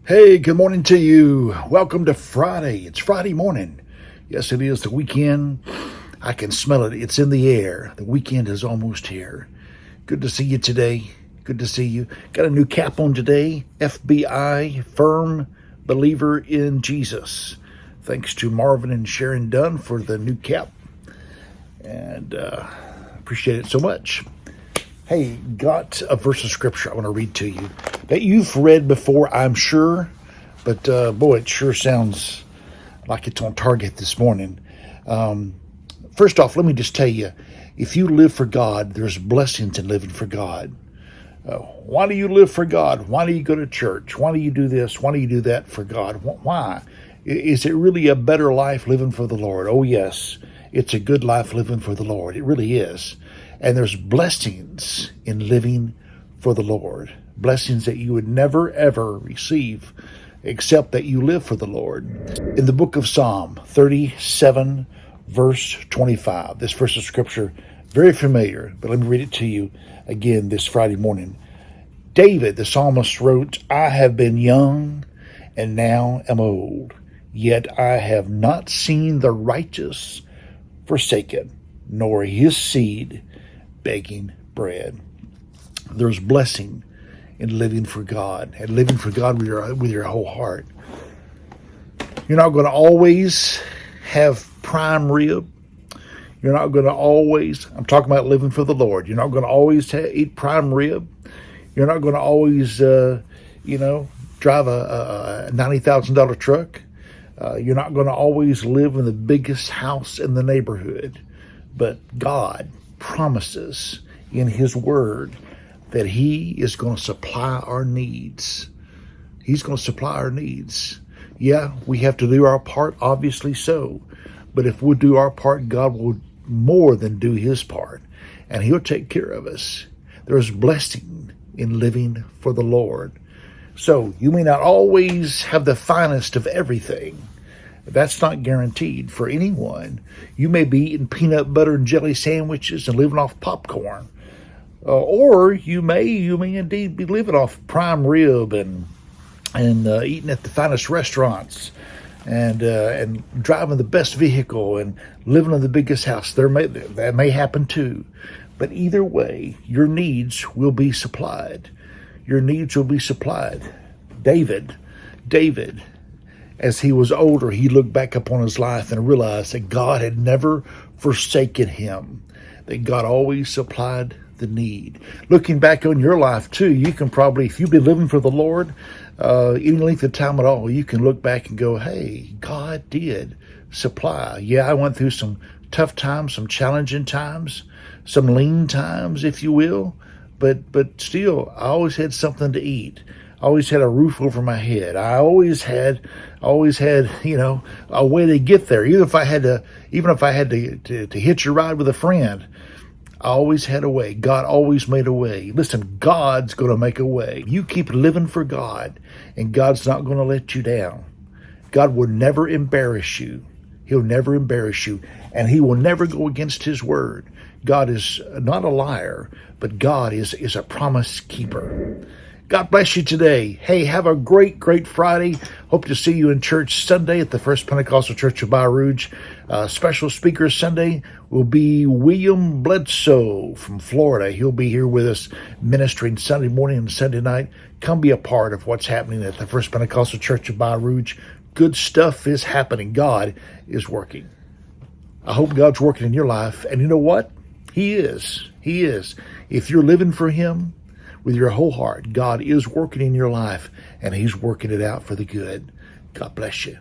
Hey, good morning to you. Welcome to Friday. It's Friday morning. Yes, it is the weekend. I can smell it. It's in the air. The weekend is almost here. Good to see you today. Good to see you. Got a new cap on today. FBI, firm believer in Jesus. Thanks to Marvin and Sharon Dunn for the new cap. And appreciate it so much. Hey, got a verse of scripture I want to read to you that you've read before, I'm sure, but boy, it sure sounds like it's on target this morning. First off, let me just tell you, if you live for God, there's blessings in living for God. Why do you live for God? Why do you go to church? Why do you do this? Why do you do that for God? Why? Is it really a better life living for the Lord? Oh, yes, it's a good life living for the Lord. It really is. And there's blessings in living for the Lord. Blessings that you would never, ever receive except that you live for the Lord. In the book of Psalm 37, verse 25, this verse of scripture, very familiar, but let me read it to you again this Friday morning. David, the psalmist, wrote, I have been young and now am old, yet I have not seen the righteous forsaken, nor his seed begging bread. There's blessing in living for God and living for God with your whole heart. You're not going to always have prime rib. You're not going to always, I'm talking about living for the Lord. You're not going to always eat prime rib. You're not going to always, drive a $90,000 truck. You're not going to always live in the biggest house in the neighborhood. But God promises in his word that he is going to supply our needs. He's going to supply our needs. Yeah, we have to do our part, obviously so. But if we'll do our part, God will more than do his part. And he'll take care of us. There's blessing in living for the Lord. So you may not always have the finest of everything. That's not guaranteed for anyone. You may be eating peanut butter and jelly sandwiches and living off popcorn. Or you may indeed be living off prime rib and eating at the finest restaurants and driving the best vehicle and living in the biggest house. That may happen too. But either way, your needs will be supplied. Your needs will be supplied. David, as he was older, he looked back upon his life and realized that God had never forsaken him, that God always supplied the need. Looking back on your life too, you can probably, if you've been living for the Lord, any length of time at all, you can look back and go, hey, God did supply. Yeah, I went through some tough times, some challenging times, some lean times, if you will, but still, I always had something to eat. I always had a roof over my head. I always had, a way to get there. Even if I had to hitch a ride with a friend, I always had a way. God always made a way. Listen, God's going to make a way. You keep living for God, and God's not going to let you down. God will never embarrass you. He'll never embarrass you, and he will never go against his word. God is not a liar, but God is a promise keeper. God bless you today. Hey, have a great, great Friday. Hope to see you in church Sunday at the First Pentecostal Church of Baton Rouge. Special speaker Sunday will be William Bledsoe from Florida. He'll be here with us ministering Sunday morning and Sunday night. Come be a part of what's happening at the First Pentecostal Church of Baton Rouge. Good stuff is happening. God is working. I hope God's working in your life. And you know what? He is. He is. If you're living for him, with your whole heart, God is working in your life, and he's working it out for the good. God bless you.